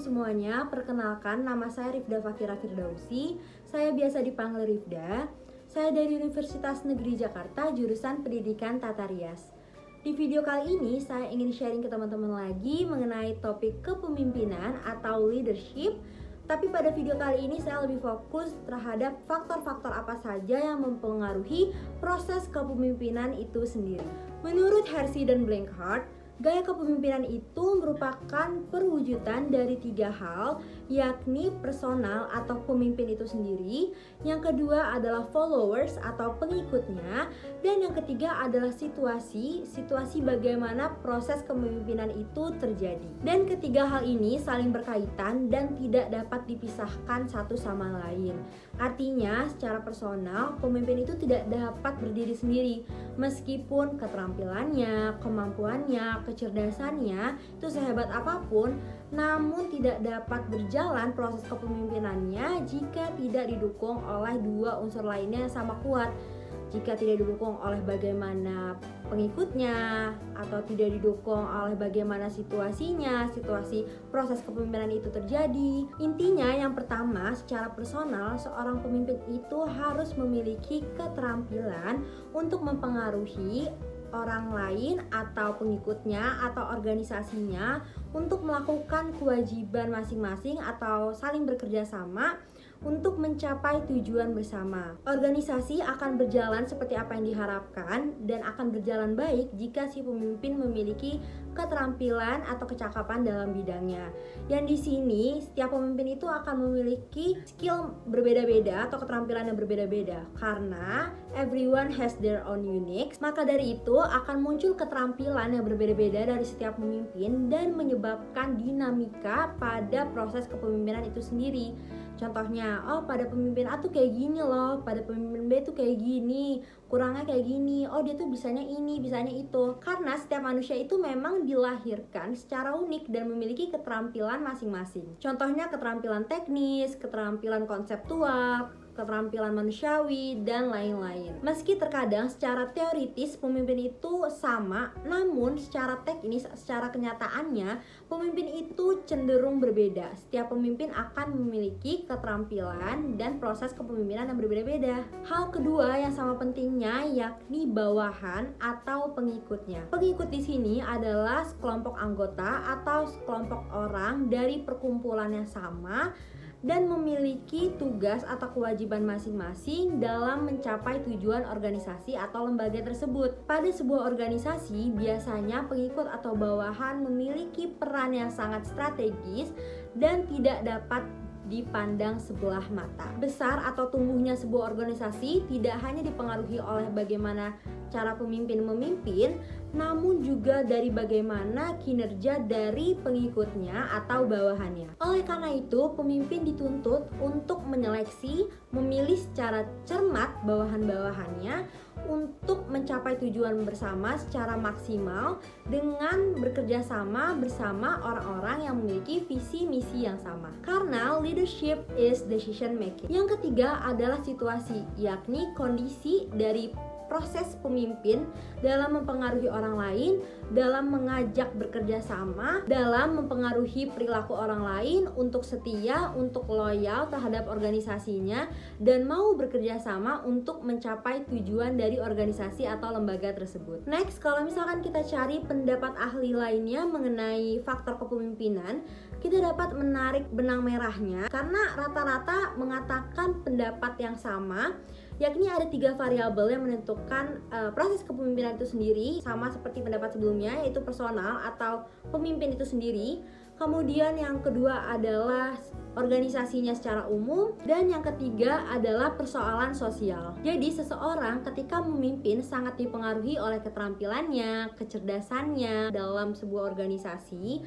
semuanya, perkenalkan nama saya Rifda Fakira Firdausi. Saya biasa dipanggil Rifda. Saya dari Universitas Negeri Jakarta, jurusan Pendidikan Tata Rias. Di video kali ini saya ingin sharing ke teman-teman lagi mengenai topik kepemimpinan atau leadership. Tapi pada video kali ini saya lebih fokus terhadap faktor-faktor apa saja yang mempengaruhi proses kepemimpinan itu sendiri. Menurut Hersey dan Blanchard, gaya kepemimpinan itu merupakan perwujudan dari 3 hal, yakni personal atau pemimpin itu sendiri, yang kedua adalah followers atau pengikutnya, dan yang ketiga adalah situasi bagaimana proses kepemimpinan itu terjadi. Dan ketiga hal ini saling berkaitan dan tidak dapat dipisahkan satu sama lain. Artinya, secara personal, pemimpin itu tidak dapat berdiri sendiri, meskipun keterampilannya, kemampuannya, kecerdasannya itu sehebat apapun, namun tidak dapat berjalan proses kepemimpinannya jika tidak didukung oleh dua unsur lainnya yang sama kuat. Jika tidak didukung oleh bagaimana pengikutnya atau tidak didukung oleh bagaimana situasi proses kepemimpinan itu terjadi. Intinya yang pertama, secara personal seorang pemimpin itu harus memiliki keterampilan untuk mempengaruhi orang lain atau pengikutnya atau organisasinya untuk melakukan kewajiban masing-masing atau saling bekerja sama untuk mencapai tujuan bersama. Organisasi akan berjalan seperti apa yang diharapkan dan akan berjalan baik jika si pemimpin memiliki keterampilan atau kecakapan dalam bidangnya. Yang di sini setiap pemimpin itu akan memiliki skill berbeda-beda atau keterampilan yang berbeda-beda karena everyone has their own unique. Maka dari itu akan muncul keterampilan yang berbeda-beda dari setiap pemimpin dan menyebabkan dinamika pada proses kepemimpinan itu sendiri. Contohnya, pada pemimpin A tuh kayak gini loh, pada pemimpin B tuh kayak gini, kurangnya kayak gini, dia tuh bisanya ini, bisanya itu. Karena setiap manusia itu memang dilahirkan secara unik dan memiliki keterampilan masing-masing. Contohnya keterampilan teknis, keterampilan konseptual, keterampilan manusiawi, dan lain-lain. Meski terkadang secara teoritis pemimpin itu sama, namun secara teknis, secara kenyataannya pemimpin itu cenderung berbeda. Setiap pemimpin akan memiliki keterampilan dan proses kepemimpinan yang berbeda-beda. Hal kedua yang sama pentingnya yakni bawahan atau pengikutnya. Pengikut di sini adalah sekelompok anggota atau sekelompok orang dari perkumpulan yang sama dan memiliki tugas atau kewajiban masing-masing dalam mencapai tujuan organisasi atau lembaga tersebut. Pada sebuah organisasi, biasanya pengikut atau bawahan memiliki peran yang sangat strategis dan tidak dapat dipandang sebelah mata. Besar atau tumbuhnya sebuah organisasi tidak hanya dipengaruhi oleh bagaimana cara pemimpin memimpin, namun juga dari bagaimana kinerja dari pengikutnya atau bawahannya. Oleh karena itu, pemimpin dituntut untuk menyeleksi, memilih secara cermat bawahan-bawahannya untuk mencapai tujuan bersama secara maksimal dengan bekerja sama bersama orang-orang yang memiliki visi misi yang sama. Karena leadership is decision making. Yang ketiga adalah situasi, yakni kondisi dari proses pemimpin dalam mempengaruhi orang lain, dalam mengajak bekerja sama, dalam mempengaruhi perilaku orang lain untuk setia, untuk loyal terhadap organisasinya, dan mau bekerja sama untuk mencapai tujuan dari organisasi atau lembaga tersebut. Next, kalau misalkan kita cari pendapat ahli lainnya mengenai faktor kepemimpinan, kita dapat menarik benang merahnya karena rata-rata mengatakan pendapat yang sama, yakni ada 3 variabel yang menentukan proses kepemimpinan itu sendiri, sama seperti pendapat sebelumnya, yaitu personal atau pemimpin itu sendiri. Kemudian yang kedua adalah organisasinya secara umum, dan yang ketiga adalah persoalan sosial. Jadi seseorang ketika memimpin sangat dipengaruhi oleh keterampilannya, kecerdasannya dalam sebuah organisasi.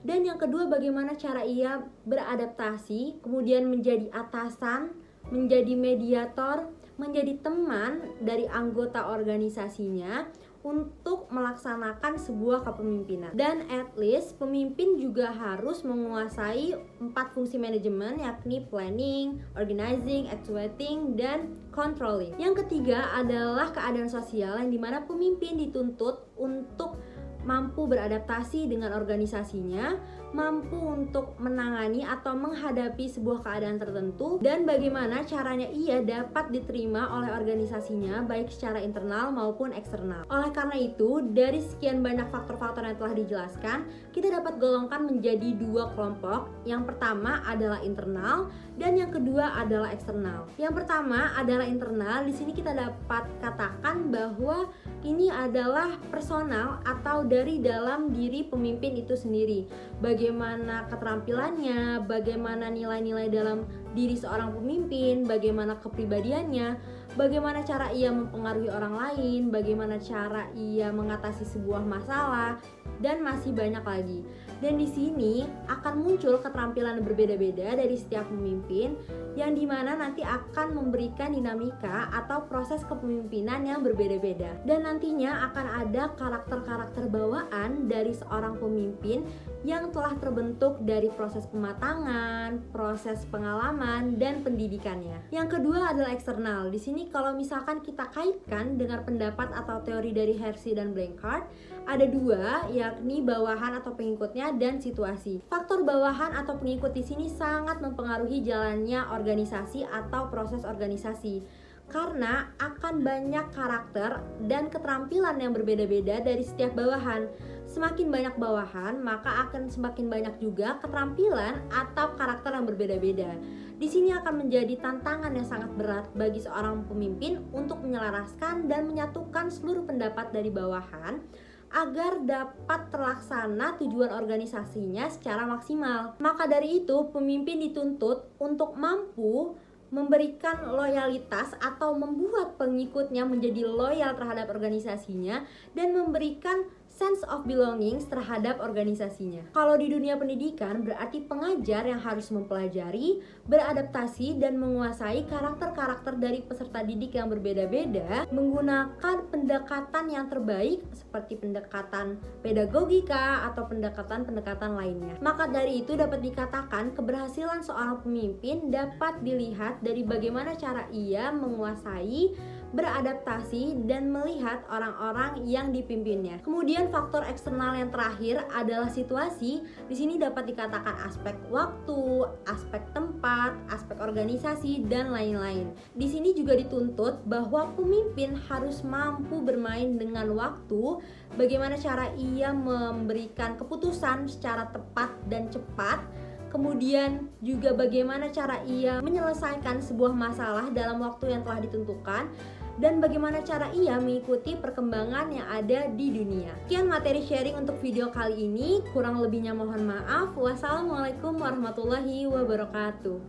Dan yang kedua, bagaimana cara ia beradaptasi, kemudian menjadi atasan, menjadi mediator, menjadi teman dari anggota organisasinya untuk melaksanakan sebuah kepemimpinan. Dan at least pemimpin juga harus menguasai 4 fungsi manajemen, yakni planning, organizing, actuating, dan controlling. Yang ketiga adalah keadaan sosial, yang dimana pemimpin dituntut untuk mampu beradaptasi dengan organisasinya, mampu untuk menangani atau menghadapi sebuah keadaan tertentu, dan bagaimana caranya ia dapat diterima oleh organisasinya baik secara internal maupun eksternal. Oleh karena itu, dari sekian banyak faktor-faktor yang telah dijelaskan, kita dapat golongkan menjadi dua kelompok. Yang pertama adalah internal dan yang kedua adalah eksternal. Yang pertama adalah internal. Di sini kita dapat katakan bahwa ini adalah personal atau dari dalam diri pemimpin itu sendiri. Bagaimana keterampilannya, bagaimana nilai-nilai dalam diri seorang pemimpin, bagaimana kepribadiannya, bagaimana cara ia mempengaruhi orang lain, bagaimana cara ia mengatasi sebuah masalah, dan masih banyak lagi. Dan di sini akan muncul keterampilan berbeda-beda dari setiap pemimpin, yang dimana nanti akan memberikan dinamika atau proses kepemimpinan yang berbeda-beda. Dan nantinya akan ada karakter-karakter bawaan dari seorang pemimpin yang telah terbentuk dari proses pematangan, proses pengalaman, dan pendidikannya. Yang kedua adalah eksternal. Di sini kalau misalkan kita kaitkan dengan pendapat atau teori dari Hersey dan Blanchard, ada dua, yakni bawahan atau pengikutnya dan situasi. Faktor bawahan atau pengikut di sini sangat mempengaruhi jalannya organisasi atau proses organisasi, karena akan banyak karakter dan keterampilan yang berbeda-beda dari setiap bawahan. Semakin banyak bawahan, maka akan semakin banyak juga keterampilan atau karakter yang berbeda-beda. Di sini akan menjadi tantangan yang sangat berat bagi seorang pemimpin untuk menyelaraskan dan menyatukan seluruh pendapat dari bawahan agar dapat terlaksana tujuan organisasinya secara maksimal. Maka dari itu, pemimpin dituntut untuk mampu memberikan loyalitas atau membuat pengikutnya menjadi loyal terhadap organisasinya dan memberikan sense of belongings terhadap organisasinya. Kalau di dunia pendidikan, berarti pengajar yang harus mempelajari, beradaptasi, dan menguasai karakter-karakter dari peserta didik yang berbeda-beda menggunakan pendekatan yang terbaik seperti pendekatan pedagogika atau pendekatan-pendekatan lainnya. Maka dari itu dapat dikatakan keberhasilan seorang pemimpin dapat dilihat dari bagaimana cara ia menguasai, beradaptasi, dan melihat orang-orang yang dipimpinnya. Kemudian faktor eksternal yang terakhir adalah situasi. Di sini dapat dikatakan aspek waktu, aspek tempat, aspek organisasi, dan lain-lain. Di sini juga dituntut bahwa pemimpin harus mampu bermain dengan waktu, bagaimana cara ia memberikan keputusan secara tepat dan cepat. Kemudian juga bagaimana cara ia menyelesaikan sebuah masalah dalam waktu yang telah ditentukan, dan bagaimana cara ia mengikuti perkembangan yang ada di dunia. Sekian materi sharing untuk video kali ini, kurang lebihnya mohon maaf. Wassalamualaikum warahmatullahi wabarakatuh.